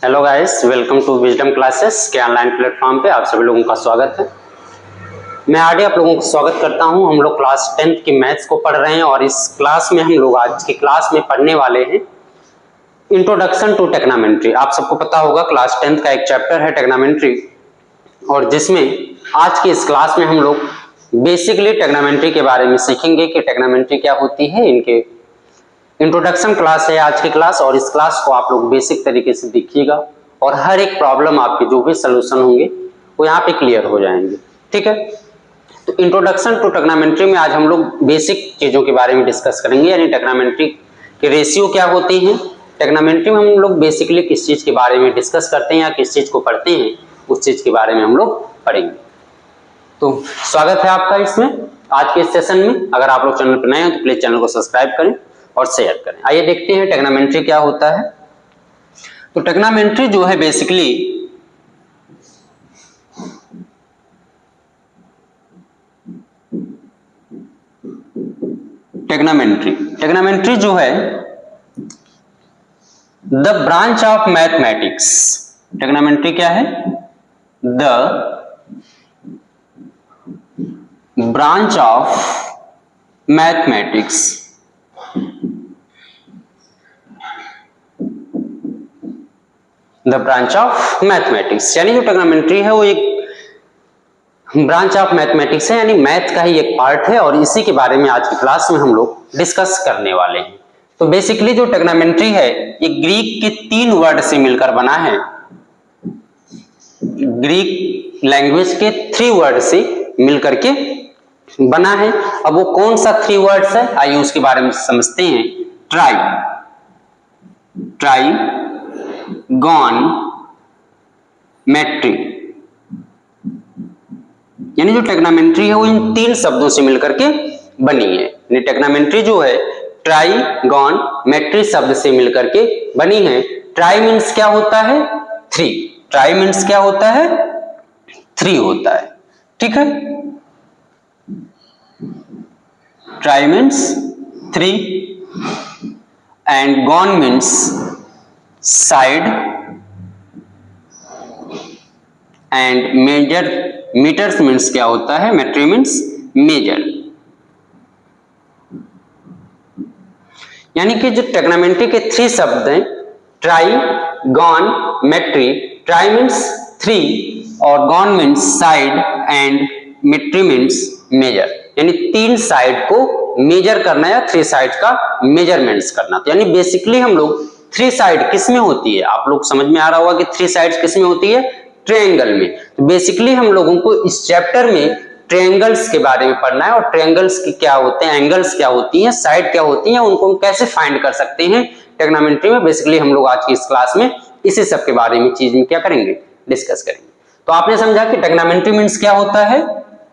Hello guys, welcome to Wisdom Classes के online platform पे आप सभी लोगों का स्वागत है। मैं आगे आप लोगों का स्वागत करता हूं। हम लोग क्लास 10th की मैथ्स को पढ़ रहे हैं और इस क्लास में हम लोग आज की क्लास में पढ़ने वाले हैं इंट्रोडक्शन टू टेक्नामेंट्री। आप सबको पता होगा क्लास 10th का एक चैप्टर है टेक्नामेंट्री, और जिसमें आज की इस क्लास में हम लोग बेसिकली टेक्नामेंट्री के बारे में सीखेंगे कि टेक्नामेंट्री क्या होती है। इनके इंट्रोडक्शन क्लास है आज की क्लास, और इस क्लास को आप लोग बेसिक तरीके से देखिएगा और हर एक प्रॉब्लम आपके जो भी सोल्यूशन होंगे वो यहाँ पे क्लियर हो जाएंगे। ठीक है, तो इंट्रोडक्शन टू टेक्नामेंट्री में आज हम लोग बेसिक चीजों के बारे में डिस्कस करेंगे, यानी टेक्नामेंट्री के रेशियो क्या होती हैं। टेक्नामेंट्री में हम लोग बेसिकली किस चीज के बारे में डिस्कस करते हैं या किस चीज को पढ़ते हैं, उस चीज के बारे में हम लोग पढ़ेंगे। तो स्वागत है आपका इसमें आज के इस सेशन में। अगर आप लोग चैनल पर नए हैं तो प्लीज चैनल को सब्सक्राइब करें और शेयर करें। आइए देखते हैं टेक्नामेंट्री क्या होता है। तो टेक्नामेंट्री जो है बेसिकली टेक्नामेंट्री जो है द ब्रांच ऑफ मैथमेटिक्स। टेक्नामेंट्री क्या है? The branch of mathematics. The branch of mathematics यानी जो टेक्नामेंट्री है वो एक ब्रांच ऑफ मैथमेटिक्स है, यानी मैथ का ही एक पार्ट है, और इसी के बारे में आज की क्लास में हम लोग डिस्कस करने वाले हैं। तो बेसिकली जो टेक्नामेंट्री है ये ग्रीक के 3 वर्ड से मिलकर बना है। ग्रीक लैंग्वेज के 3 वर्ड से मिलकर के बना है। अब वो कौन सा 3 वर्ड्स है, आइए उसके बारे में समझते हैं। ट्राई गॉन मेट्री, यानी जो टेक्नामेंट्री है वो इन 3 शब्दों से मिलकर के बनी है। यानी टेक्नामेंट्री जो है ट्राई गॉन मेट्री शब्द से मिलकर के बनी है। ट्राई मीन्स क्या होता है? 3। ट्राई मीन्स क्या होता है? 3 होता है। ठीक है, tri means 3 and gon means side and meters means क्या होता है? Metry means measure. यानी कि जो टेक्नामेंट्री के 3 शब्द हैं tri gon metry. Tri means 3 और gon means side and metry means measure, यानी 3 साइड को मेजर करना या 3 साइड का मेजरमेंट्स करना। तो यानी बेसिकली हम लोग 3 साइड किस में होती है, आप लोग समझ में आ रहा होगा कि 3 साइड्स किस में होती है? ट्रायंगल में। तो बेसिकली हम लोगों को इस चैप्टर में ट्रायंगल्स के बारे में पढ़ना है, और ट्रायंगल्स के क्या होते हैं, एंगल्स क्या होती हैं, साइड क्या होती हैं, उनको हम कैसे फाइंड कर सकते हैं टेक्नामेंट्री में। बेसिकली हम लोग आज की इस क्लास में इसी सब के बारे में चीज में क्या करेंगे? डिस्कस करेंगे। तो आपने समझा कि टेक्नामेंट्री मीन्स क्या होता है?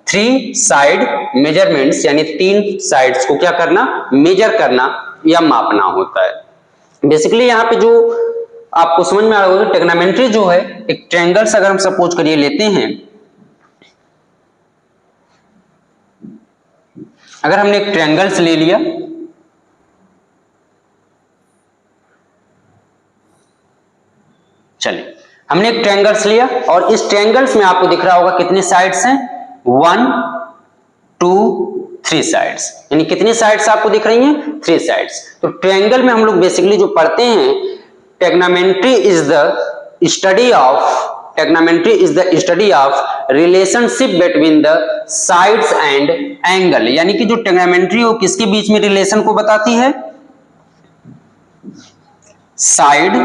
3 साइड मेजरमेंट्स, यानी 3 साइड्स को क्या करना? मेजर करना या मापना होता है। बेसिकली यहाँ पे जो आपको समझ में आ रहा होगा टेक्नामेंट्री जो है एक ट्रायंगल्स अगर हम सपोज करिए लेते हैं, अगर हमने एक ट्रायंगल्स ले लिया, चलिए हमने एक ट्रायंगल्स लिया और इस ट्रायंगल्स में आपको दिख रहा होगा कितने साइड्स हैं? 1 2 3 साइड्स, यानी कितनी साइड्स आपको दिख रही हैं? 3 साइड्स। तो ट्रायंगल में हम लोग बेसिकली जो पढ़ते हैं trigonometry is the study of relationship between the sides and angle, यानी कि जो टेक्नामेंट्री वो किसके बीच में रिलेशन को बताती है? साइड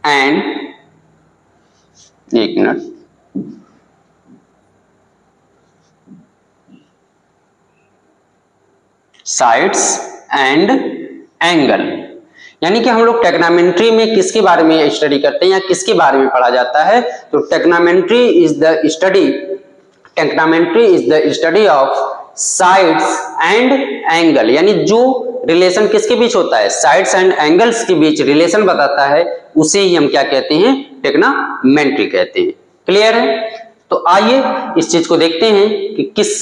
एंड, एक मिनट, साइड्स एंड एंगल, यानी कि हम लोग टेक्नामेंट्री में किसके बारे में स्टडी करते हैं या किसके बारे में पढ़ा जाता है? तो trigonometry is the study of sides and angle, यानी जो रिलेशन किसके बीच होता है? साइड्स एंड एंगल्स के बीच रिलेशन बताता है, उसे ही हम क्या कहते हैं? टेक्नामेंट्री कहते हैं। क्लियर है? तो आइए इस चीज को देखते हैं कि किस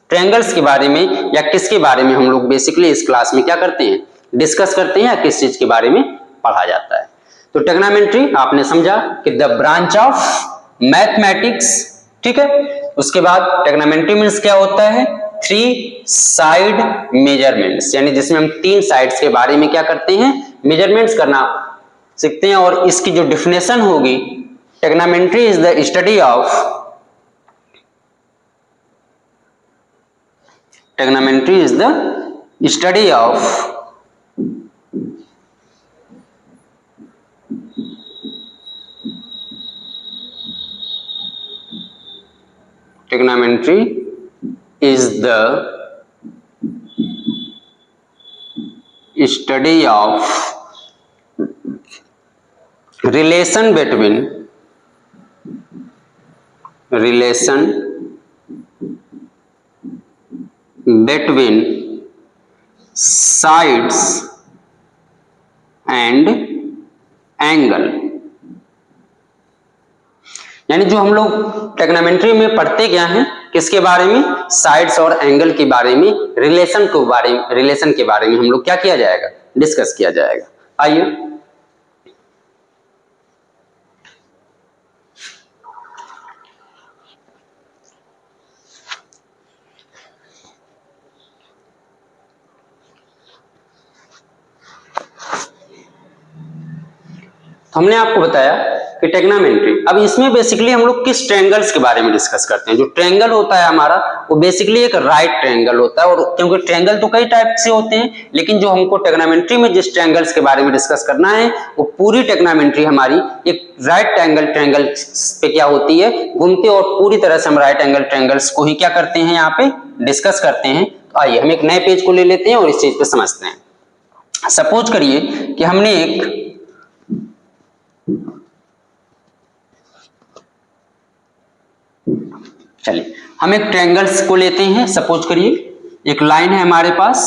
ट्रायंगल्स के बारे में या किसके बारे में हम लोग बेसिकली इस क्लास में क्या करते हैं? डिस्कस करते हैं, या किस चीज के बारे में पढ़ा जाता है। तो ट्रिग्नोमेट्री आपने समझा कि द ब्रांच ऑफ मैथमेटिक्स, ठीक है। उसके बाद ट्रिग्नोमेट्री मीन्स क्या होता है, 3 साइड मेजरमेंट्स, यानी जिसमें हम 3 साइड्स के बारे में क्या करते हैं, मेजरमेंट्स करना सीखते हैं। और इसकी जो डेफिनेशन होगी, trigonometry is the study of Trigonometry is the study of trigonometry is the study of relation between sides and angle, यानी जो हम लोग ट्रिग्नोमेट्री में पढ़ते क्या हैं, किसके बारे में, साइड्स और एंगल के बारे में, रिलेशन के बारे में हम लोग क्या किया जाएगा, डिस्कस किया जाएगा। आइए हमने आपको बताया कि ट्रिग्नोमेट्री, अब इसमें बेसिकली हम लोग किस ट्रायंगल्स के बारे में डिस्कस करते हैं। जो ट्रायंगल होता है हमारा वो बेसिकली एक राइट ट्रायंगल होता है, और क्योंकि ट्रायंगल तो कई टाइप से होते हैं, लेकिन जो हमको ट्रिग्नोमेट्री में जिस ट्रायंगल्स के बारे में डिस्कस करना है वो पूरी ट्रिग्नोमेट्री हमारी एक राइट ट्रायंगल पे क्या होती है, घूमती है, और पूरी तरह से हम राइट एंगल ट्रायंगल्स को ही क्या करते हैं, यहाँ पे डिस्कस करते हैं। तो आइए हम एक नए पेज को ले लेते हैं और इस चीज पे समझते हैं। सपोज करिए कि हमने एक चलिए हम एक ट्रायंगल्स को लेते हैं। सपोज करिए एक लाइन है हमारे पास,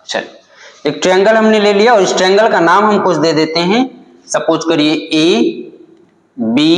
चलिए एक ट्रायंगल हमने ले लिया और इस ट्रायंगल का नाम हम कुछ दे देते हैं। सपोज करिए ए बी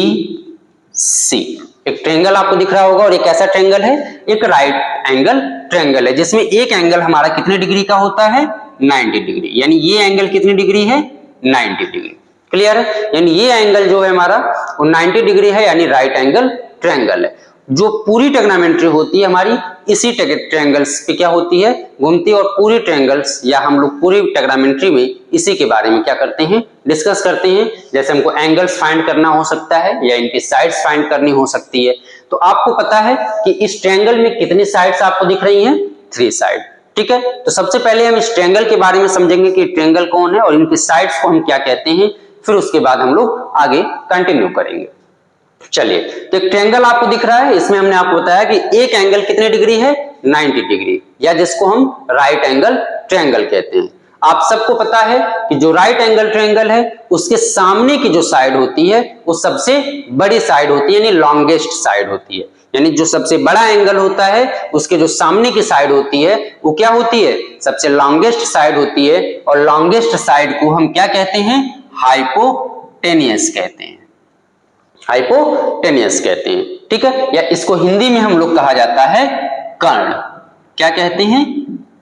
सी। एक ट्रायंगल आपको दिख रहा होगा और एक ऐसा ट्रायंगल है, एक राइट एंगल ट्रायंगल है, जिसमें एक एंगल हमारा कितने डिग्री का होता है, 90 डिग्री, यानी ये एंगल कितनी डिग्री है, 90 डिग्री। क्लियर है, यानी ये एंगल जो है हमारा वो 90 डिग्री है, यानी राइट एंगल ट्रायंगल है। जो पूरी ट्रिग्नोमेट्री होती है हमारी इसी ट्रायंगल्स पे क्या होती है, घूमती है, और पूरी ट्रायंगल्स या हम लोग पूरी ट्रिग्नोमेट्री में इसी के बारे में क्या करते हैं, डिस्कस करते हैं। जैसे हमको एंगल्स फाइंड करना हो सकता है या इनकी साइड्स फाइंड करनी हो सकती है। तो आपको पता है कि इस ट्रायंगल में कितनी साइड्स आपको दिख रही हैं, 3 साइड, ठीक है। तो सबसे पहले हम इस ट्रायंगल के बारे में समझेंगे कि ट्रायंगल कौन है और इनकी साइड्स को हम क्या कहते हैं, फिर उसके बाद हम लोग आगे कंटिन्यू करेंगे। चलिए तो एक ट्रायंगल आपको दिख रहा है, इसमें हमने आपको बताया कि एक एंगल कितने डिग्री है, 90 डिग्री, या जिसको हम राइट एंगल ट्रायंगल कहते हैं। आप सबको पता है कि जो राइट एंगल ट्रायंगल है उसके सामने की जो साइड होती है वो सबसे बड़ी साइड होती है, यानी लॉन्गेस्ट साइड होती है। यानी जो सबसे बड़ा एंगल होता है उसके जो सामने की साइड होती है वो क्या होती है, सबसे लॉन्गेस्ट साइड होती है, और लॉन्गेस्ट साइड को हम क्या कहते हैं, हाइपोटेनियस कहते हैं, हाइपोटेनियस कहते हैं, ठीक है। या इसको हिंदी में हम लोग कहा जाता है कर्ण, क्या कहते हैं,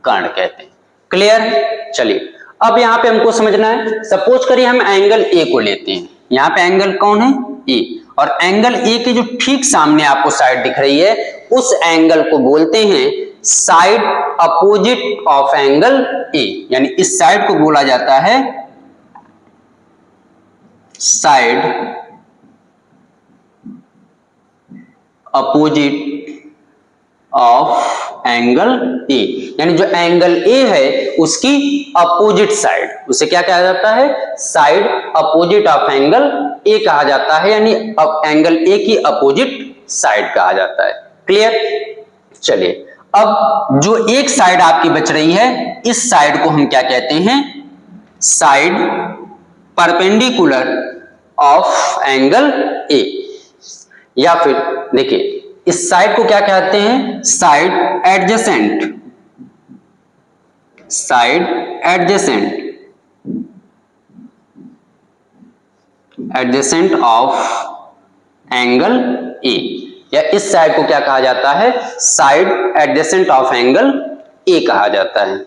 कर्ण कहते हैं। क्लियर है। चलिए अब यहाँ पे हमको समझना है, सपोज करिए हम एंगल ए को लेते हैं। यहाँ पे एंगल कौन है, ए, और एंगल ए के जो ठीक सामने आपको साइड दिख रही है उस एंगल को बोलते हैं side opposite of angle A, यानी इस साइड को बोला जाता है side opposite of angle A, यानी जो एंगल ए है उसकी अपोजिट साइड, उसे क्या कहा जाता है, side opposite of angle A कहा जाता है, यानी एंगल ए की अपोजिट साइड कहा जाता है। क्लियर। चलिए अब जो एक साइड आपकी बच रही है इस साइड को हम क्या कहते हैं, side perpendicular of angle A, या फिर देखिए इस साइड को क्या कहते हैं, side adjacent, side adjacent, adjacent of angle A, या इस साइड को क्या कहा जाता है, side adjacent of angle A कहा जाता है।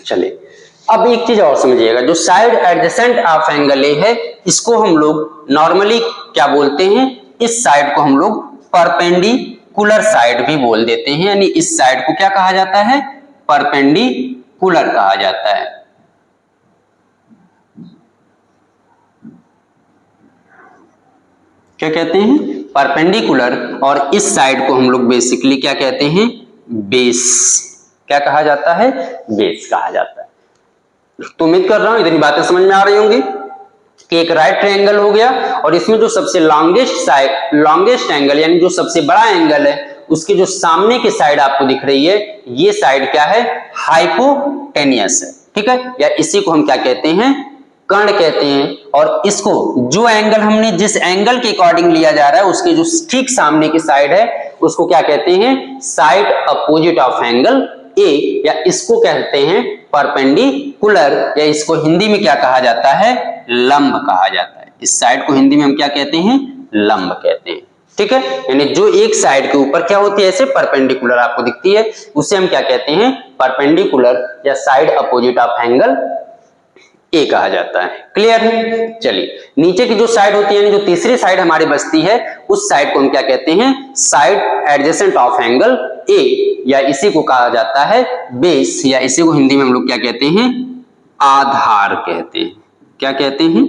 चलिए अब एक चीज और समझिएगा, जो side adjacent of angle A है इसको हम लोग नॉर्मली क्या बोलते हैं, इस साइड को हम लोग परपेंडिकुलर साइड भी बोल देते हैं, यानी इस साइड को क्या कहा जाता है, परपेंडिकुलर कहा जाता है। क्या कहते हैं, परपेंडिकुलर, और इस साइड को हम लोग बेसिकली क्या कहते हैं, बेस। क्या कहा जाता है, बेस कहा जाता है। तो उम्मीद कर रहा हूं इतनी बातें समझ में आ रही होंगी कि एक राइट ट्रायंगल हो गया और इसमें जो सबसे लॉन्गेस्ट एंगल यानी जो सबसे बड़ा एंगल है उसके जो सामने की साइड आपको दिख रही है, ये साइड क्या है, हाइपोटेनियस है। ठीक है, या इसी को हम क्या कहते हैं, कर्ण कहते हैं। और इसको जो एंगल हमने जिस एंगल के अकॉर्डिंग लिया जा रहा है उसके जो ठीक सामने की साइड है उसको क्या कहते हैं, side opposite of angle A, या इसको कहते हैं परपेंडिकुलर, या इसको हिंदी में क्या कहा जाता है, लंब कहा जाता है। इस साइड को हिंदी में हम क्या कहते हैं, लंब कहते हैं। ठीक है, यानी जो एक साइड के ऊपर क्या होती है, ऐसे परपेंडिकुलर आपको दिखती है, उसे हम क्या कहते हैं, परपेंडिकुलर या side opposite of angle A कहा जाता है। क्लियर है। चलिए नीचे की जो साइड होती है यानी जो तीसरी साइड हमारी बचती है उस साइड को हम क्या कहते हैं, side adjacent of angle A, या इसी को कहा जाता है बेस, या इसी को हिंदी में हम लोग क्या कहते हैं, आधार कहते हैं। क्या कहते हैं,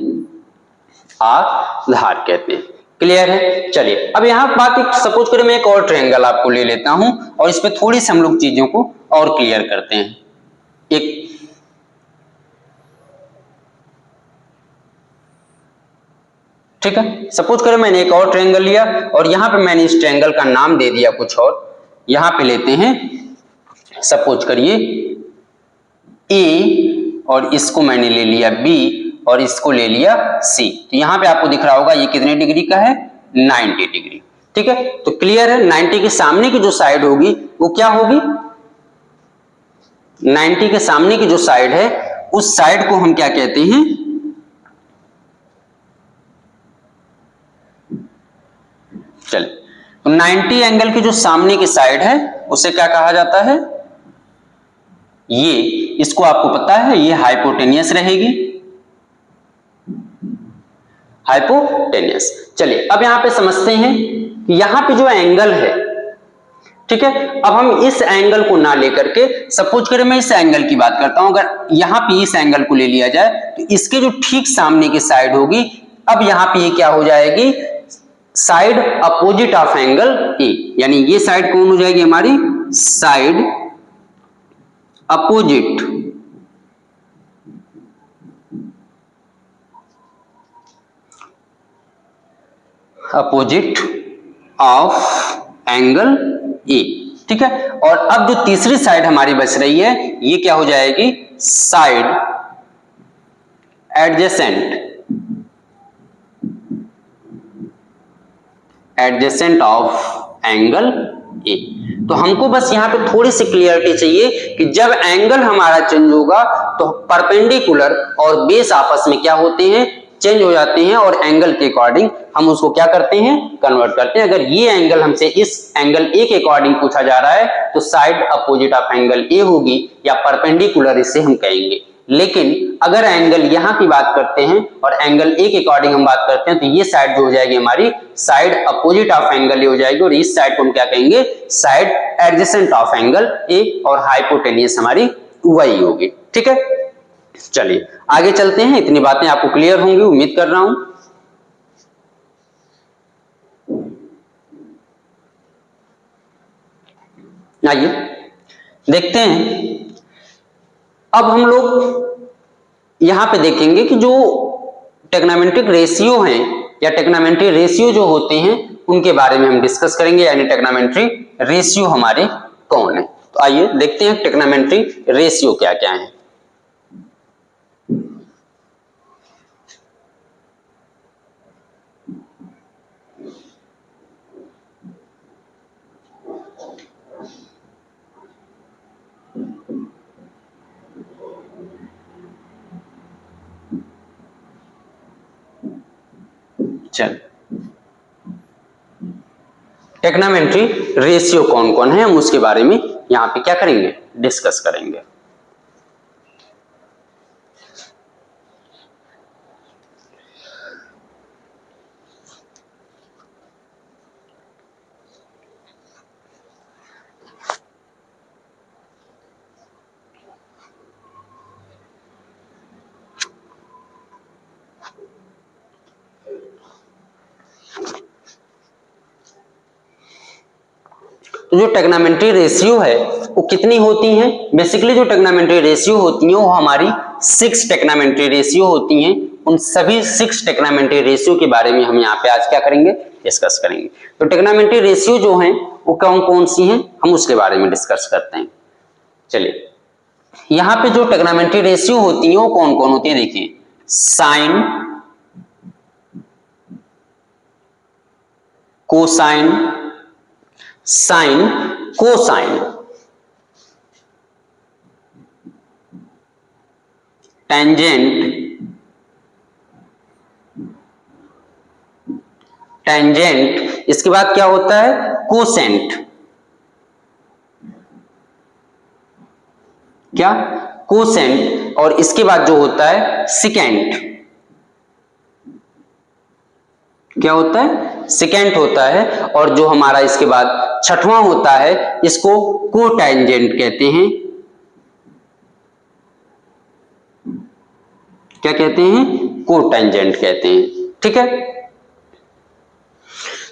आधार कहते हैं। क्लियर है। चलिए अब यहां बात एक सपोज करें मैं एक और ट्रायंगल आपको ले लेता हूं और इस पे थोड़ी सी हम लोग चीजों को और क्लियर करते हैं। एक ठीक है, सपोज करें मैंने एक और ट्रायंगल लिया और यहां पे मैंने इस ट्रायंगल का नाम दे दिया कुछ और। यहां पे लेते हैं सपोज करिए ए और इसको मैंने ले लिया बी और इसको ले लिया सी। तो यहां पे आपको दिख रहा होगा ये कितने डिग्री का है, 90 डिग्री। ठीक है, तो क्लियर है। 90 के सामने की जो साइड होगी वो क्या होगी, 90 के सामने की जो साइड है उस साइड को हम क्या कहते हैं, चलिए तो 90 एंगल की जो सामने की साइड है उसे क्या कहा जाता है, ये, इसको आपको पता है ये हाइपोटेनियस रहेगी, हाइपोटेनियस। चलिए अब यहां पे समझते हैं कि यहां पे जो एंगल है, ठीक है, अब हम इस एंगल को ना लेकर के सपोज करें मैं इस एंगल की बात करता हूं, अगर यहां पे इस एंगल को ले लिया जाए तो इसके जो ठीक सामने की साइड होगी, अब यहां पे ये क्या हो जाएगी, side opposite of angle A, यानी ये साइड कौन हो जाएगी हमारी, side opposite of angle A. ठीक है, और अब जो तीसरी साइड हमारी बच रही है ये क्या हो जाएगी, side adjacent of angle A. तो हमको बस यहां पे थोड़ी सी क्लियरिटी चाहिए कि जब एंगल हमारा चेंज होगा तो परपेंडिकुलर और बेस आपस में क्या होते हैं, चेंज हो जाते हैं, और एंगल के अकॉर्डिंग हम उसको क्या करते हैं, कन्वर्ट करते हैं। अगर ये एंगल हमसे इस एंगल ए के अकॉर्डिंग पूछा जा रहा है तो side opposite of angle A होगी या परपेंडिकुलर इसे हम कहेंगे। लेकिन अगर एंगल यहां की बात करते हैं और एंगल ए के अकॉर्डिंग हम बात करते हैं तो ये साइड जो हो जाएगी हमारी side opposite of angle A हो जाएगी, और इस साइड को हम क्या कहेंगे, side adjacent of angle A, और हाइपोटेनियस हमारी वही होगी। ठीक है, चलिए आगे चलते हैं। इतनी बातें आपको क्लियर होंगी उम्मीद कर रहा हूं। आइए देखते हैं। अब हम लोग यहां पे देखेंगे कि जो टेग्नोमेट्रिक रेशियो हैं या टेग्नोमेट्री रेशियो जो होते हैं उनके बारे में हम डिस्कस करेंगे, यानी टेग्नोमेट्री रेशियो हमारे कौन है। तो आइए देखते हैं ट्रिग्नोमेट्री रेशियो क्या क्या है। चल, ट्रिग्नोमेट्री रेशियो कौन कौन है हम उसके बारे में यहां पे क्या करेंगे, डिस्कस करेंगे। तो जो ट्रिग्नोमेट्री रेशियो है वो कितनी होती हैं, बेसिकली जो ट्रिग्नोमेट्री रेशियो होती हैं वो हमारी 6 ट्रिग्नोमेट्री रेशियो होती हैं। उन सभी 6 ट्रिग्नोमेट्री रेशियो के बारे में हम यहाँ पे आज क्या करेंगे, डिस्कस करेंगे। तो ट्रिग्नोमेट्री रेशियो जो हैं वो कौन कौन सी हैं हम उसके बारे में डिस्कस करते हैं। चलिए, यहाँ पे जो ट्रिग्नोमेट्री रेशियो होती है वो कौन कौन होती है, देखिए sine, cosine, sine, cosine, tangent, tangent, इसके बाद क्या होता है कोसेंट, क्या कोसेंट, और इसके बाद जो होता है सिकेंट, क्या होता है सिकेंट होता है, और जो हमारा इसके बाद छठवां होता है इसको कोटेंजेंट कहते हैं, क्या कहते हैं, कोटेंजेंट कहते हैं। ठीक है,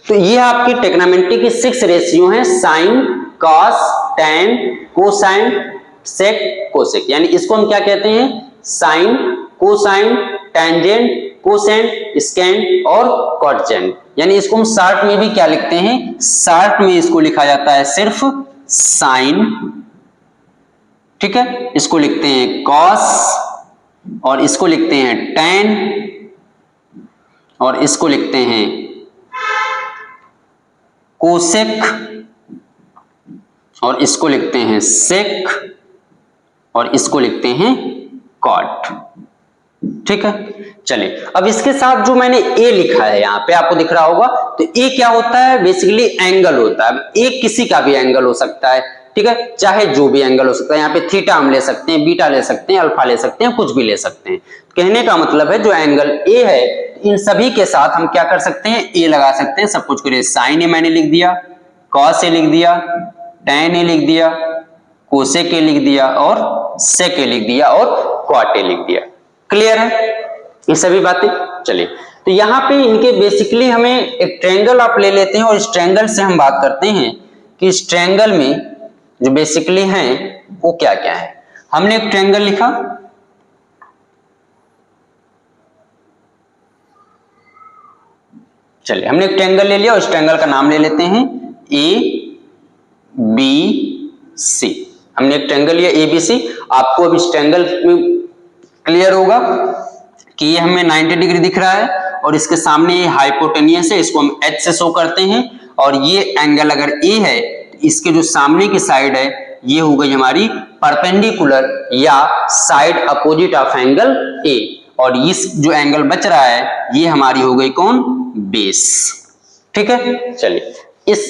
तो ये आपकी ट्रिग्नोमेट्री की 6 रेशियो हैं, साइन, कॉस, टेन, कोसाइन, सेक, कोसेक, यानी इसको हम क्या कहते हैं, साइन, कोसाइन, टेंजेंट, कोसेंट, स्केंट और कॉटजेंट। यानी इसको हम शॉर्ट में भी क्या लिखते हैं, शॉर्ट में इसको लिखा जाता है सिर्फ साइन, ठीक है, इसको लिखते हैं कॉस, और इसको लिखते हैं टेन, और इसको लिखते हैं कोसेक, और इसको लिखते हैं सेक, और इसको लिखते हैं कॉट। ठीक है, चलिए अब इसके साथ जो मैंने ए लिखा है यहाँ पे आपको दिख रहा होगा, तो ए क्या होता है, बेसिकली एंगल होता है। ए किसी का भी एंगल हो सकता है, ठीक है, चाहे जो भी एंगल हो सकता है, यहाँ पे थीटा हम ले सकते हैं, बीटा ले सकते हैं, अल्फा ले सकते हैं, कुछ भी ले सकते हैं। कहने का मतलब है जो एंगल ए है इन सभी के साथ हम क्या कर सकते हैं, ए लगा सकते हैं, सब कुछ करिए, साइन ए मैंने लिख दिया, कॉस ए लिख दिया, टेन ए लिख दिया, कोसेक ए लिख दिया, और सेक ए लिख दिया, और कॉट ए लिख दिया। क्लियर है ये सभी बातें। चलिए, तो यहाँ पे इनके बेसिकली हमें एक ट्रायंगल आप ले लेते हैं, और इस ट्रायंगल से हम बात करते हैं कि इस ट्रायंगल में जो बेसिकली हैं वो क्या क्या है। हमने एक ट्रायंगल लिखा, चलिए हमने एक ट्रायंगल ले लिया, और इस ट्रायंगल का नाम ले लेते हैं ए बी सी। हमने एक ट्रायंगल लिया ए बी सी। आपको अब इस ट्रायंगल में क्लियर होगा कि ये हमें 90 डिग्री दिख रहा है, और इसके सामने ये हाइपोटेनियस है, इसको हम एच से शो करते हैं, और ये एंगल अगर ए है, इसके जो सामने की साइड है ये हो गई हमारी परपेंडिकुलर या side opposite of angle A, और इस जो एंगल बच रहा है ये हमारी हो गई कौन, बेस। ठीक है, चलिए इस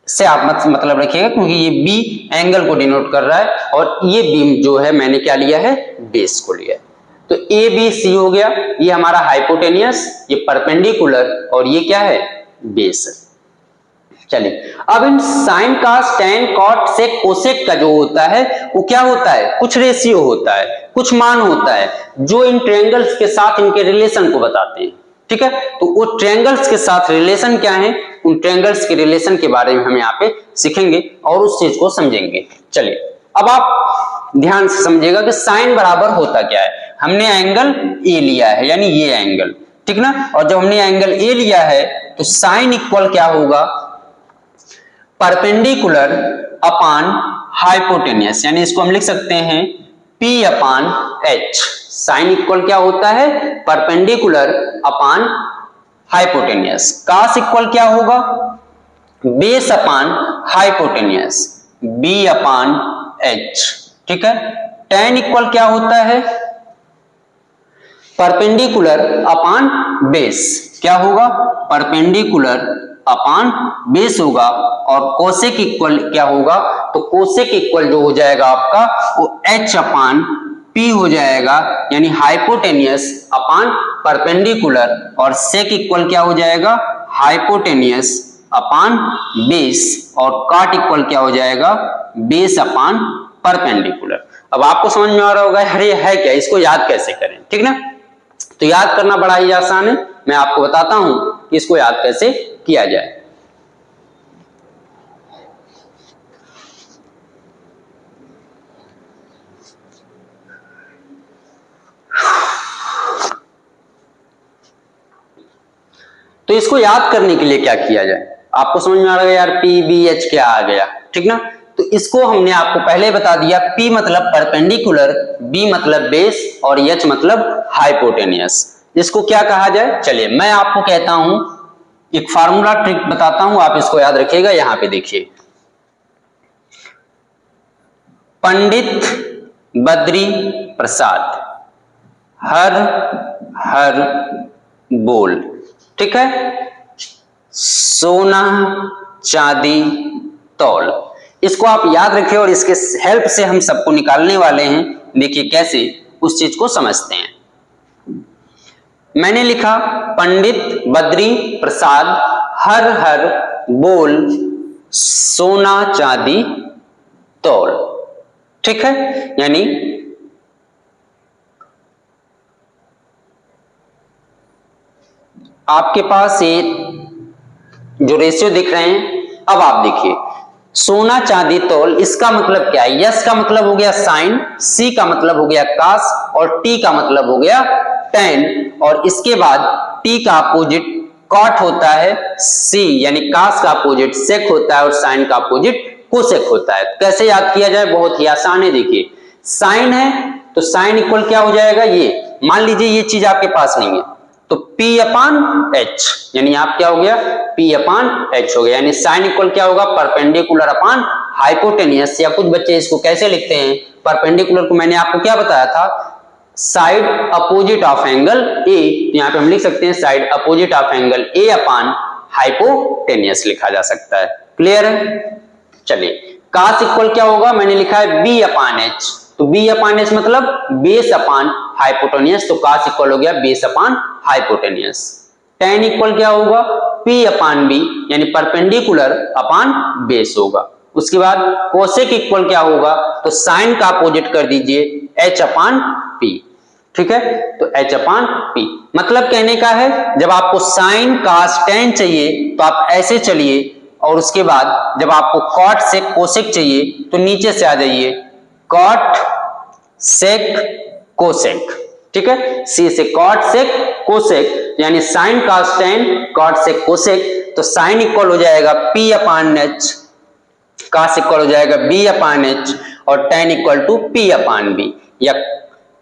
से आप मतलब रखिएगा, क्योंकि ये बी एंगल को डिनोट कर रहा है, और ये बी जो है मैंने क्या लिया है, बेस को लिया है। तो ए बी सी हो गया, ये हमारा हाइपोटेनियस, ये परपेंडिकुलर, और ये क्या है, बेस है। चलिए अब इन sign, cos, ten, cot, sec, cosec का जो होता है वो क्या होता है, कुछ रेशियो होता है, कुछ मान होता है जो इन ट्रायंगल्स के साथ इनके रिलेशन को बताते हैं। ठीक है, तो वो ट्रायंगल्स के साथ रिलेशन क्या है, उन ट्रायंगल्स के रिलेशन के बारे में हम यहाँ पे सीखेंगे और उस चीज को समझेंगे। चलिए अब आप ध्यान से समझिएगा कि साइन बराबर होता क्या है। हमने एंगल ए लिया है, यानी ये एंगल, ठीक ना, और जब हमने एंगल ए लिया है तो साइन इक्वल क्या होगा, परपेंडिकुलर अपॉन हाइपोटेनियस, यानी इसको हम लिख सकते हैं P upon H। Sine equal क्या होता है? Perpendicular upon hypotenuse. Cos equal क्या होगा? Base upon hypotenuse, B upon H। ठीक है। tan इक्वल क्या होता है? Perpendicular upon base. क्या होगा? परपेंडिकुलर अपान बेस होगा। और कोसेक इक्वल क्या होगा? तो कोसेक इक्वल जो हो जाएगा आपका वो H अपान P हो जाएगा, यानी हाइपोटेनियस अपान परपेंडिकुलर। और सेक इक्वल क्या हो जाएगा? हाइपोटेनियस अपान बेस। और काट इक्वल क्या हो जाएगा? Base upon perpendicular. अब आपको समझ में आ रहा होगा अरे है क्या, इसको याद कैसे करें? ठीक ना। तो याद करना बड़ा ही आसान है, मैं आपको बताता हूं कि इसको याद कैसे किया जाए। तो इसको याद करने के लिए क्या किया जाए? आपको समझ में आ रहा है यार P B H क्या आ गया, ठीक ना। तो इसको हमने आपको पहले बता दिया, P मतलब परपेंडिकुलर, B मतलब बेस और H मतलब हाइपोटेनियस। इसको क्या कहा जाए? चलिए मैं आपको कहता हूं, एक फार्मूला ट्रिक बताता हूं, आप इसको याद रखिएगा। यहां पे देखिए, पंडित बद्री प्रसाद हर हर बोल। ठीक है। सोना चांदी तौल। इसको आप याद रखिए और इसके हेल्प से हम सबको निकालने वाले हैं। देखिए कैसे, उस चीज को समझते हैं। मैंने लिखा पंडित बद्री प्रसाद हर हर बोल सोना चांदी तौल। ठीक है। यानी आपके पास ये जो रेशियो दिख रहे हैं, अब आप देखिए सोना चांदी तौल, इसका मतलब क्या है? यस का मतलब हो गया साइन, सी का मतलब हो गया कास और टी का मतलब हो गया टेन। और इसके बाद टी का अपोजिट कॉट होता है, सी यानी कास का अपोजिट सेक होता है और साइन का अपोजिट कोसेक होता है। कैसे याद किया जाए? बहुत ही आसान है। देखिए साइन है तो साइन इक्वल क्या हो जाएगा? ये मान लीजिए ये चीज आपके पास नहीं है तो P अपान H, यानी आप क्या हो गया? P अपान H हो गया। यानी साइन इक्वल क्या होगा? Perpendicular upon hypotenuse. या कुछ बच्चे इसको कैसे लिखते हैं? परपेंडिकुलर को मैंने आपको क्या बताया था? Side opposite of angle A. यहाँ पे हम लिख सकते हैं side opposite of angle A upon hypotenuse लिखा जा सकता है। क्लियर है? चलिए कास इक्वल क्या होगा? मैंने लिखा है B अपान H। तो B अपान H मतलब बेस अपान हाइपोटेनियस, तो कास इक्वल हो गया base upon hypotenuse. tan equal क्या होगा? P अपान B, यानी परपेंडिकुलर अपान बेस होगा। उसके बाद कोसेक इक्वल क्या होगा? तो साइन का अपोजिट कर दीजिए H अपान P। ठीक है। तो H अपान P मतलब कहने का है, जब आपको साइन कास tan चाहिए तो आप ऐसे चलिए, और उसके बाद जब आपको कॉट सेक कोसेक चाहिए तो नीचे से आ जाइए, कॉट सेक कोसेक। ठीक है। सी से कॉट सेक कोसेक, यानी sine cos tan cot sec cosec. तो साइन इक्वल हो जाएगा P upon H, cos equal हो जाएगा B अपान H और tan equal to P upon B, या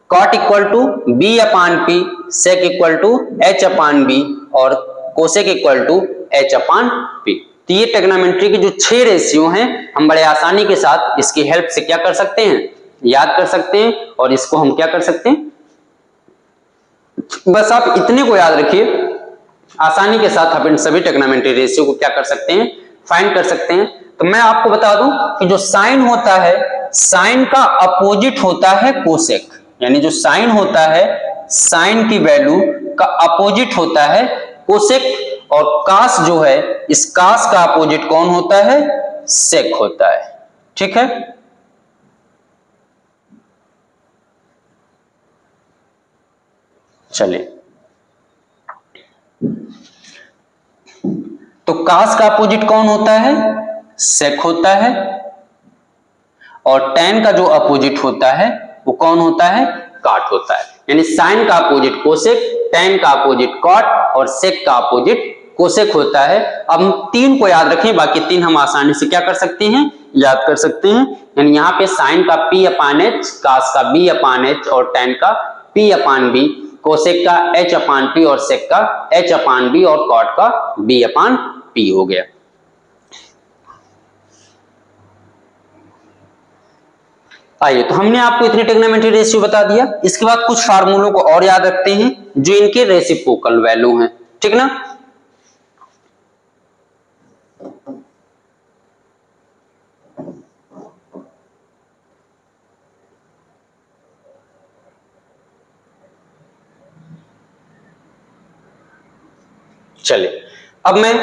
cot equal to B upon P, sec equal to H upon B और cosec equal to H upon P। तो ये trigonometry की जो 6 ratio हैं, हम बड़े आसानी के साथ इसकी हेल्प से क्या कर सकते हैं? याद कर सकते हैं। और इसको हम क्या कर सकते हैं? बस आप इतने को याद रखिए, आसानी के साथ आप इन सभी ट्रिग्नोमेट्री रेशियो को क्या कर सकते हैं? फाइंड कर सकते हैं। तो मैं आपको बता दूं कि जो साइन होता है, साइन का अपोजिट होता है कोसेक। यानी जो साइन होता है, साइन की वैल्यू का अपोजिट होता है कोसेक। और कास जो है, इस कास का अपोजिट कौन होता है? सेक होता है। ठीक है। चलिए, तो कास का अपोजिट कौन होता है? सेक होता है। और tan का जो अपोजिट होता है वो कौन होता है? काट होता है। यानी साइन का अपोजिट कोसेक, tan का अपोजिट कॉट और सेक का अपोजिट कोसेक होता है। अब हम 3 को याद रखें, बाकी 3 हम आसानी से क्या कर सकते हैं? याद कर सकते हैं। यानी यहाँ पे साइन का P/H, कास का B/H और tan का P/B, कोसेक का H/P और सेक का H/B और कॉट का B/P हो गया। आइए, तो हमने आपको इतनी ट्रिग्नोमेट्री रेशियो बता दिया। इसके बाद कुछ फार्मूलों को और याद रखते हैं जो इनके रेसिप्रोकल वैल्यू हैं, ठीक ना। चलिए, अब मैं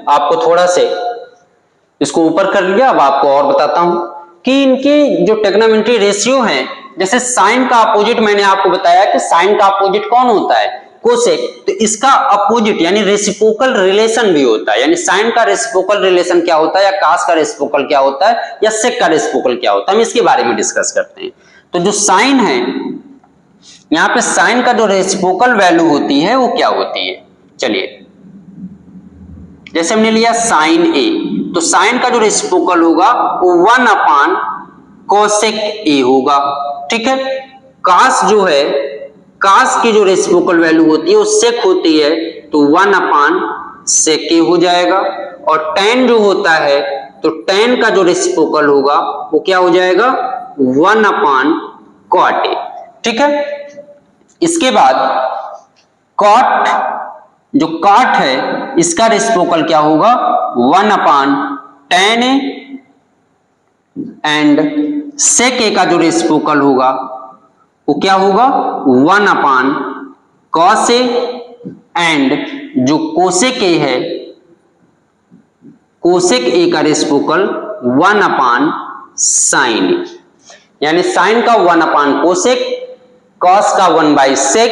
आपको थोड़ा से इसको ऊपर कर लिया, अब आपको और बताता हूं कि इनकी जो ट्रिग्नोमेट्री रेशियो है, जैसे साइन का अपोजिट मैंने आपको बताया कि साइन का अपोजिट कौन होता है, कोसेक, तो इसका अपोजिट यानी रेसिप्रोकल रिलेशन भी होता है। यानी साइन का रेसिप्रोकल रिलेशन क्या होता है, या कास का रेसिप्रोकल क्या होता है, या सेक का रेसिप्रोकल क्या होता है, हम इसके बारे में डिस्कस करते हैं। तो जो साइन है, यहाँ पे साइन का जो रेसिप्रोकल वैल्यू होती है वो क्या होती है, चलिए जैसे हमने लिया साइन ए, तो साइन का जो रेसिप्रोकल होगा वो 1 कोसेक ए होगा, ठीक है। कास जो है, कास की जो रेसिप्रोकल वैल्यू होती है वो सेक होती है, तो 1 सेक ए हो जाएगा। और tan जो होता है, तो tan का जो रेसिप्रोकल होगा वो क्या हो जाएगा, 1 कॉट ए, ठीक है। इसके बाद कॉट, जो कॉट है इसका रेसिप्रोकल क्या होगा, 1 tan ए, एंड सेक ए का जो रेसिप्रोकल होगा वो क्या होगा, 1 कॉस ए, एंड जो कोसेक ए है, कोसेक ए का रेसिप्रोकल 1 साइन ए। यानी साइन का 1 कोसेक, कॉस का 1/सेक,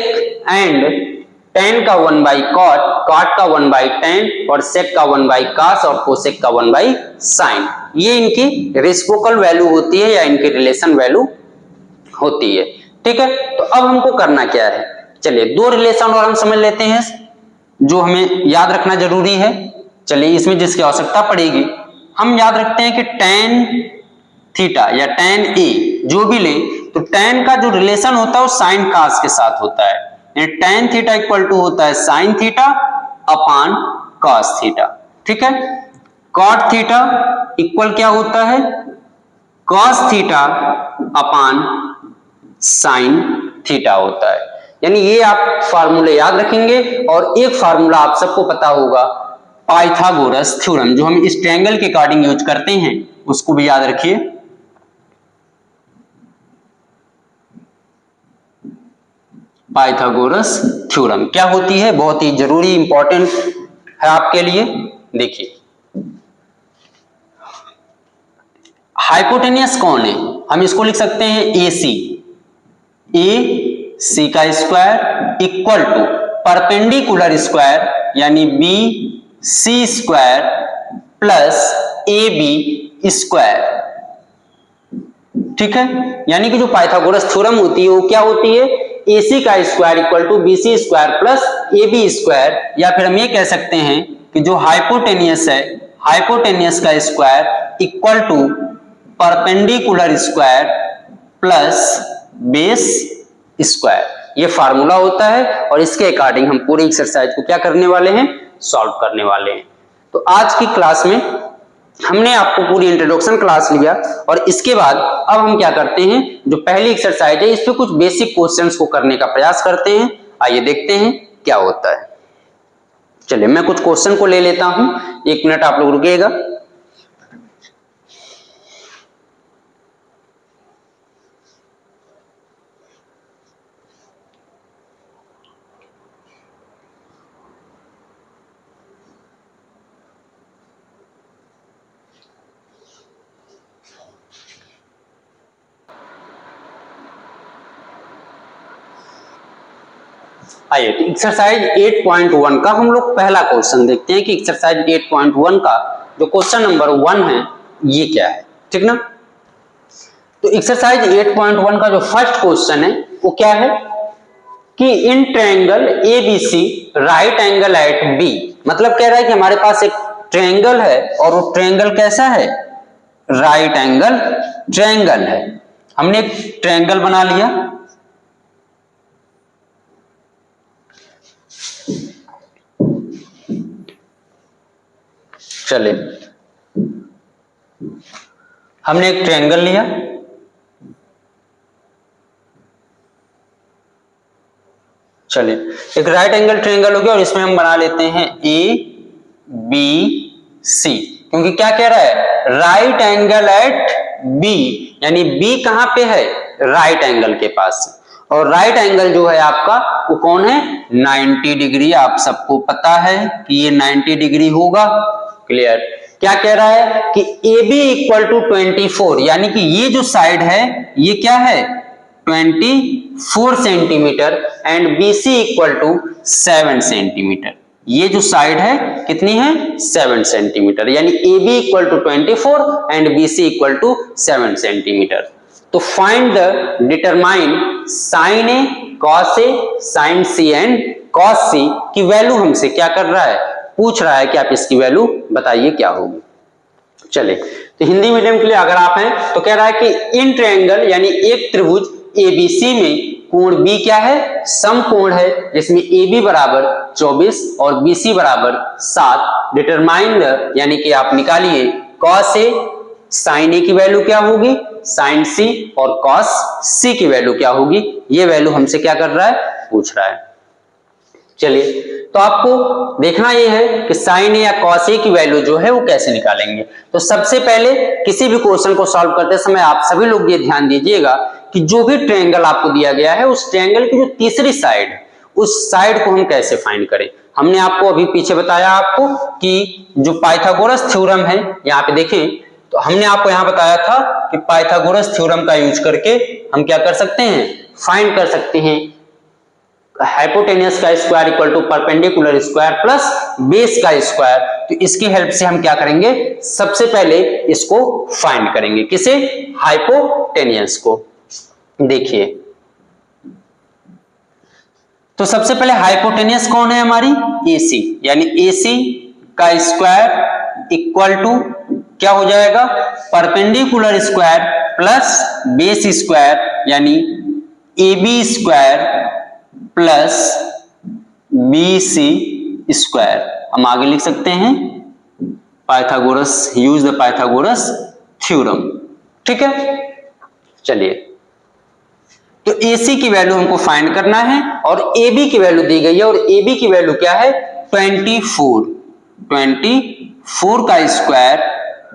एंड tan का 1/कॉट, कॉट का 1/tan और सेक का 1/कास और कोसेक का 1/साइन। ये इनकी रेसिप्रोकल वैल्यू होती है या इनकी रिलेशन वैल्यू होती है, ठीक है। तो अब हमको करना क्या है, चलिए दो रिलेशन और हम समझ लेते हैं जो हमें याद रखना जरूरी है। चलिए इसमें जिसकी आवश्यकता पड़ेगी, हम याद रखते हैं कि tan थीटा या tan ए जो भी ले, तो tan का जो रिलेशन होता है वो साइन कास के साथ होता है। tan थीटा इक्वल टू होता है sine theta upon cos theta, ठीक है। कॉट थीटा इक्वल क्या होता है, cos theta upon sine theta होता है। यानी ये आप फार्मूले याद रखेंगे। और एक फार्मूला आप सबको पता होगा, पाइथागोरस थ्योरम, जो हम इस ट्रायंगल के अकॉर्डिंग यूज करते हैं, उसको भी याद रखिए। पाइथागोरस थ्योरम क्या होती है, बहुत ही जरूरी इंपॉर्टेंट है आपके लिए। देखिए हाइपोटेनियस कौन है, हम इसको लिख सकते हैं AC, AC का square equal to perpendicular square यानी BC square plus AB square, ठीक है। यानी कि जो पाइथागोरस थ्योरम होती है वो क्या होती है, AC का square equal to BC square plus AB square, या फिर हम ये कह सकते हैं कि जो हाइपोटेनियस है, हाइपोटेनियस का square equal to perpendicular square plus base square. ये फार्मूला होता है और इसके अकॉर्डिंग हम पूरी एक्सरसाइज को क्या करने वाले हैं, सॉल्व करने वाले हैं। तो आज की क्लास में हमने आपको पूरी इंट्रोडक्शन क्लास लिया और इसके बाद अब हम क्या करते हैं, जो पहली एक्सरसाइज है इस पे कुछ बेसिक क्वेश्चंस को करने का प्रयास करते हैं। आइए देखते हैं क्या होता है। चलिए मैं कुछ क्वेश्चन को ले लेता हूं, 1 मिनट आप लोग रुकिएगा। आइए तो एक्सरसाइज 8.1 का हम लोग पहला क्वेश्चन देखते हैं कि एक्सरसाइज 8.1 का जो क्वेश्चन नंबर 1 है ये क्या है, ठीक ना। तो एक्सरसाइज 8.1 का जो फर्स्ट क्वेश्चन है वो क्या है कि in triangle ABC right angle at B, मतलब कह रहा है कि हमारे पास एक ट्रायंगल है और वो ट्रायंगल कैसा है, राइट एंगल ट्रायंगल है। हमने एक ट्रायंगल बना लिया, चलिए हमने एक ट्रायंगल लिया, चलिए एक राइट एंगल ट्रायंगल हो गया और इसमें हम बना लेते हैं ए बी सी, क्योंकि क्या कह रहा है राइट एंगल एट बी, यानी बी कहां पे है राइट एंगल के पास, और राइट एंगल जो है आपका वो कौन है 90 डिग्री। आप सबको पता है कि ये 90 डिग्री होगा। क्लियर। क्या कह रहा है कि ए बी इक्वल टू 24, यानी कि ये जो साइड है ये क्या है 24 centimetre and BC equal to 7 centimetre. ये जो साइड है कितनी है 7 सेंटीमीटर, यानी AB equal to 24 and BC equal to 7 centimetre. तो find the determine sine A cos A sine C and cos C की वैल्यू हमसे क्या कर रहा है पूछ रहा है कि आप इसकी वैल्यू बताइए क्या होगी। चले तो हिंदी मीडियम के लिए अगर आप हैं तो कह रहा है कि इन ट्रायंगल यानी एक त्रिभुज ABC में कोण B क्या है समकोण है, जिसमें AB बराबर 24 और BC बराबर 7। डिटरमाइन द यानी कि आप निकालिए cos A sin A की वैल्यू क्या होगी, sin C और cos C की वैल्यू क्या होगी, ये वैल्यू हमसे क्या कर रहा है पूछ रहा है। चलिए तो आपको देखना ये है कि sin A या cos A की वैल्यू जो है वो कैसे निकालेंगे। तो सबसे पहले किसी भी क्वेश्चन को सॉल्व करते समय आप सभी लोग ये ध्यान दीजिएगा कि जो भी ट्रायंगल आपको दिया गया है उस ट्रायंगल की जो तीसरी साइड है उस साइड को हम कैसे फाइंड करें। हमने आपको अभी पीछे बताया आपको कि जो पाइथागोरस थ्योरम है, यहाँ पे देखें तो हमने आपको यहाँ बताया था कि पाइथागोरस थ्योरम का यूज करके हम क्या कर सकते हैं फाइंड कर सकते हैं हाइपोटेनियस का square equal to perpendicular square plus base का स्क्वायर। तो इसकी हेल्प से हम क्या करेंगे सबसे पहले इसको फाइंड करेंगे, किसे हाइपोटेनियस को। देखिए तो सबसे पहले हाइपोटेनियस कौन है हमारी AC, यानी AC का स्क्वायर इक्वल टू क्या हो जाएगा perpendicular square plus base square, यानी AB square plus BC square. हम आगे लिख सकते हैं Pythagoras, use the Pythagoras theorem. ठीक है, चलिए तो AC की वैल्यू हमको फाइंड करना है और AB की वैल्यू दी गई है और AB की वैल्यू क्या है 24 का स्क्वायर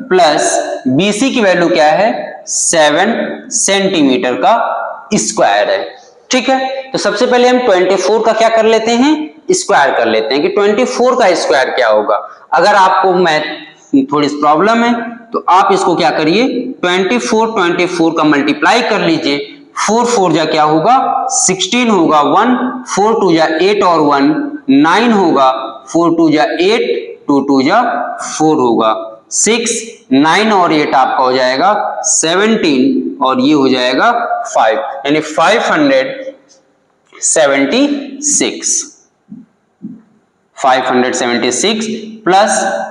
प्लस BC की वैल्यू क्या है 7 सेंटीमीटर का स्क्वायर है। ठीक है, तो सबसे पहले हम 24 का क्या कर लेते हैं स्क्वायर कर लेते हैं कि 24 का स्क्वायर क्या होगा। अगर आपको मैथ थोड़ी प्रॉब्लम है तो आप इसको क्या करिए 24 का मल्टीप्लाई कर लीजिए, 4 जा क्या होगा 16 होगा, 1 4 2 जा 8 और 1 9 होगा, 4 2 जा 8 2 2 जा 4 होगा, 6 9 और 8 आपका हो जाएगा 17 और ये हो जाएगा 5, यानी 576 प्लस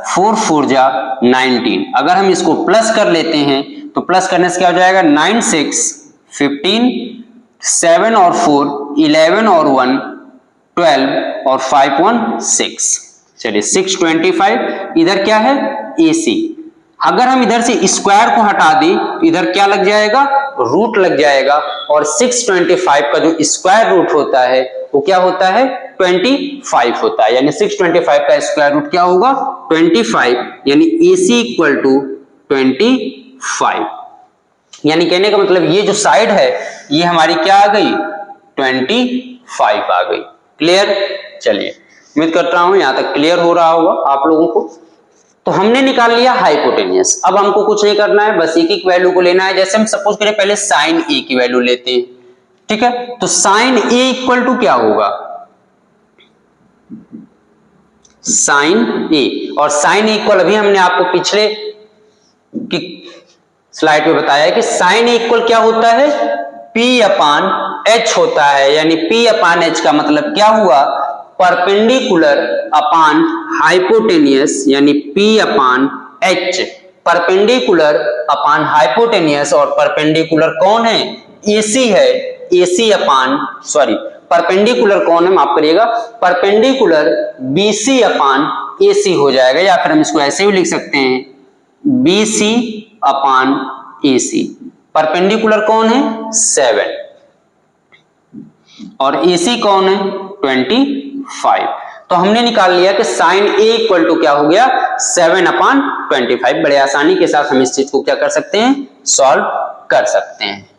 4 4 जा 19। अगर हम इसको प्लस कर लेते हैं तो प्लस करने से क्या हो जाएगा 9 6 15 7 और 4 11 और 1 12 और 5 1 6। चलिए 625 इधर क्या है AC। अगर हम इधर से स्क्वायर को हटा दें तो इधर क्या लग जाएगा रूट लग जाएगा, और 625 का जो स्क्वायर रूट होता है वो क्या होता है 25 होता है, यानी 625 का स्क्वायर रूट क्या होगा 25, यानी AC इक्वल टू 25। यानी कहने का मतलब ये जो साइड है ये हमारी क्या आ गई 25 आ गई। क्लियर। चलिए उम्मीद करता हूं यहां तक क्लियर हो रहा होगा आप लोगों को। तो हमने निकाल लिया हाइपोटेनियस, अब हमको कुछ नहीं करना है, बस एक एक वैल्यू को लेना है। जैसे हम सपोज करें पहले साइन A की वैल्यू लेते हैं। ठीक है, तो साइन A इक्वल टू क्या होगा साइन A, और साइन इक्वल अभी हमने आपको पिछले की स्लाइड में बताया है कि साइन इक्वल क्या होता है P/H होता है, यानी P/H का मतलब क्या हुआ परपेंडिकुलर अपॉन हाइपोटेनियस, यानी P/H परपेंडिकुलर अपॉन हाइपोटेनियस, और परपेंडिकुलर कौन है? AC है, AC अपॉन परपेंडिकुलर कौन है, माफ करिएगा, परपेंडिकुलर BC अपॉन AC हो जाएगा, या फिर हम इसको ऐसे भी लिख सकते हैं BC अपॉन AC। परपेंडिकुलर कौन है? 7 और AC कौन है? 25। तो हमने निकाल लिया कि साइन A इक्वल टू क्या हो गया? 7 अपॉन 25। बड़े आसानी के साथ हम इस चीज को क्या कर सकते हैं? सॉल्व कर सकते हैं।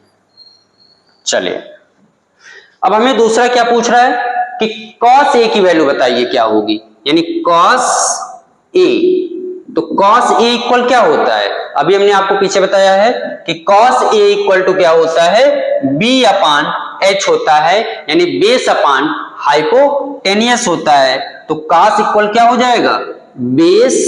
चलिए अब हमें दूसरा क्या पूछ रहा है कि cos A की वैल्यू बताइए क्या होगी, यानी cos A। तो cos A इक्वल क्या होता है? अभी हमने आपको पीछे बताया है कि cos A इक्वल टू क्या होता है? B अपॉन H होता है, यानी बेस अपॉन हाइपोटेनियस होता है। तो cos इक्वल क्या हो जाएगा? बेस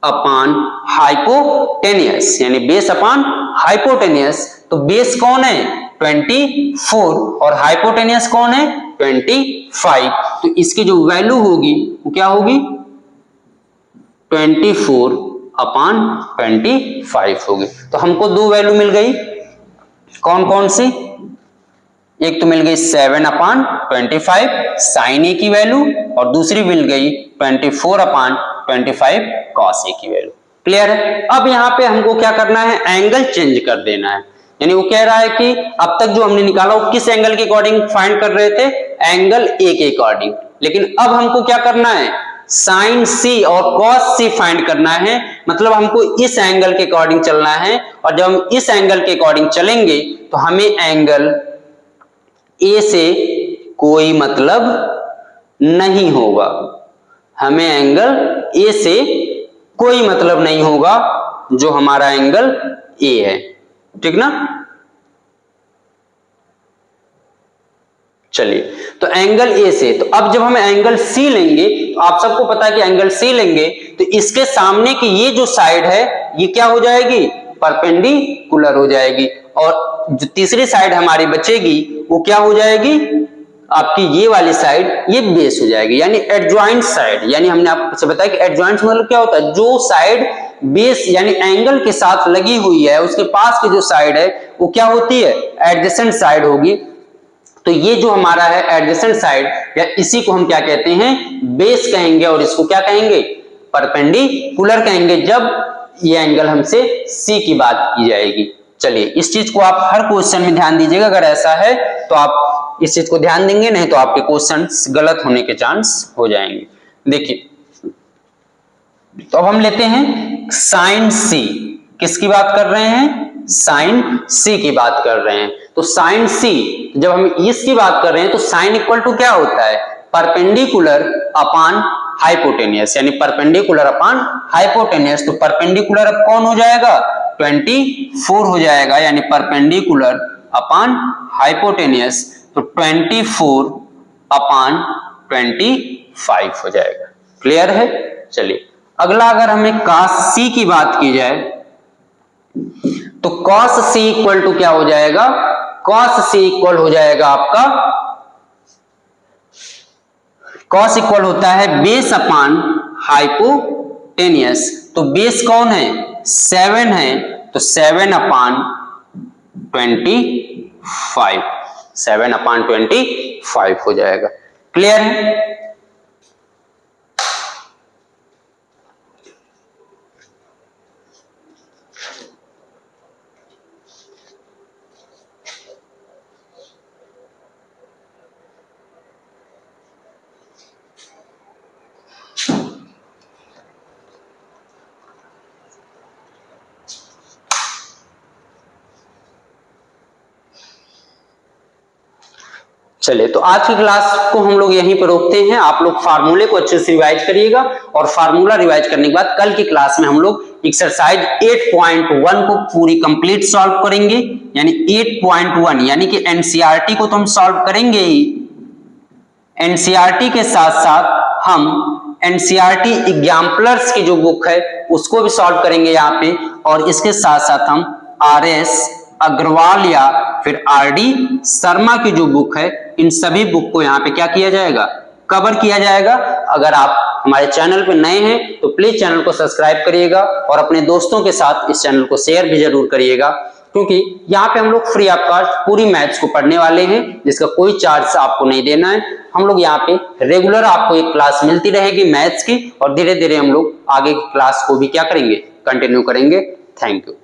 अपॉन हाइपोटेनियस, यानी बेस अपॉन हाइपोटेनियस। तो बेस कौन है? 24 और हाइपोटेनियस कौन है? 25। तो इसकी जो वैल्यू होगी वो क्या होगी? 24 अपॉन 25 होगी। तो हमको दो वैल्यू मिल गई, कौन कौन सी? एक तो मिल गई 7 अपॉन 25 साइन ए की वैल्यू, और दूसरी मिल गई 24 अपॉन 25 कॉस ए की वैल्यू। क्लियर है? अब यहाँ पे हमको क्या करना है? एंगल चेंज कर देना है। यानी वो कह रहा है कि अब तक जो हमने निकाला वो किस एंगल के अकॉर्डिंग फाइंड कर रहे थे? एंगल ए के अकॉर्डिंग। लेकिन अब हमको क्या करना है? साइन सी और कॉस सी फाइंड करना है, मतलब हमको इस एंगल के अकॉर्डिंग चलना है। और जब हम इस एंगल के अकॉर्डिंग चलेंगे तो हमें एंगल ए से कोई मतलब नहीं होगा, हमें एंगल ए से कोई मतलब नहीं होगा, जो हमारा एंगल ए है। ठीक ना? चलिए, तो एंगल ए से, तो अब जब हम एंगल सी लेंगे, तो आप सबको पता है कि एंगल सी लेंगे तो इसके सामने की ये जो साइड है ये क्या हो जाएगी? परपेंडिकुलर हो जाएगी, और जो तीसरी साइड हमारी बचेगी वो क्या हो जाएगी? आपकी ये वाली साइड, ये बेस हो जाएगी, यानी एडजॉइंट साइड। यानी हमने आपको बताया कि एडजॉइंट मतलब क्या होता है? जो साइड बेस यानी एंगल के साथ लगी हुई है, उसके पास की जो साइड है वो क्या होती है? एडजेसेंट साइड होगी। तो ये जो हमारा है एडजेसेंट साइड, या इसी को हम क्या कहते हैं? बेस कहेंगे, और इसको क्या कहेंगे? परपेंडिकुलर कहेंगे, जब ये एंगल हमसे सी की बात की जाएगी। चलिए, इस चीज को आप हर क्वेश्चन में ध्यान दीजिएगा, अगर ऐसा है तो आप इस चीज को ध्यान देंगे, नहीं तो आपके क्वेश्चंस गलत होने के चांस हो जाएंगे। देखिए, तो अब हम लेते हैं साइन सी। किसकी बात कर रहे हैं? साइन सी की बात कर रहे हैं। तो साइन सी, जब हम इसकी बात कर रहे हैं तो साइन इक्वल टू क्या होता है? परपेंडिकुलर अपॉन हाइपोटेनियस, यानी परपेंडिकुलर अपॉन हाइपोटेनियस। तो परपेंडिकुलर अब कौन हो जाएगा? 24 हो जाएगा, यानी परपेंडिकुलर अपॉन हाइपोटेनियस, तो 24 अपॉन 25 हो जाएगा। क्लियर है? चलिए, अगला अगर हमें cos c की बात की जाए तो cos c इक्वल टू क्या हो जाएगा? cos c इक्वल हो जाएगा आपका, cos इक्वल होता है बेस अपॉन हाइपोटेनियस। तो बेस कौन है? 7 है, तो 7 अपॉन 25, 7 अपॉन 25 हो जाएगा। क्लियर है? चलिए, तो आज की क्लास को हम लोग यहीं पर रोकते हैं। आप लोग फार्मूले को अच्छे से रिवाइज करिएगा, और फार्मूला रिवाइज करने के बाद कल की क्लास में हम लोग एक्सरसाइज 8.1 को पूरी कंप्लीट सॉल्व करेंगे। यानी 8.1 यानी कि एनसीईआरटी को तो हम सॉल्व करेंगे ही, एनसीईआरटी के साथ साथ हम एनसीईआरटी एग्जाम्पलर्स की जो बुक है उसको भी सॉल्व करेंगे यहाँ पे, और इसके साथ साथ हम आरएस अग्रवाल या फिर आरडी शर्मा की जो बुक है, इन सभी बुक को यहाँ पे क्या किया जाएगा? कवर किया जाएगा। अगर आप हमारे चैनल पे नए हैं तो प्लीज चैनल को सब्सक्राइब करिएगा और अपने दोस्तों के साथ इस चैनल को शेयर भी जरूर करिएगा, क्योंकि यहाँ पे हम लोग फ्री ऑफ कॉस्ट पूरी मैथ्स को पढ़ने वाले हैं, जिसका कोई चार्ज आपको नहीं देना है। हम लोग यहाँ पे रेगुलर आपको एक क्लास मिलती रहेगी मैथ्स की, और धीरे धीरे हम लोग आगे की क्लास को भी क्या करेंगे, कंटिन्यू करेंगे। Thank you.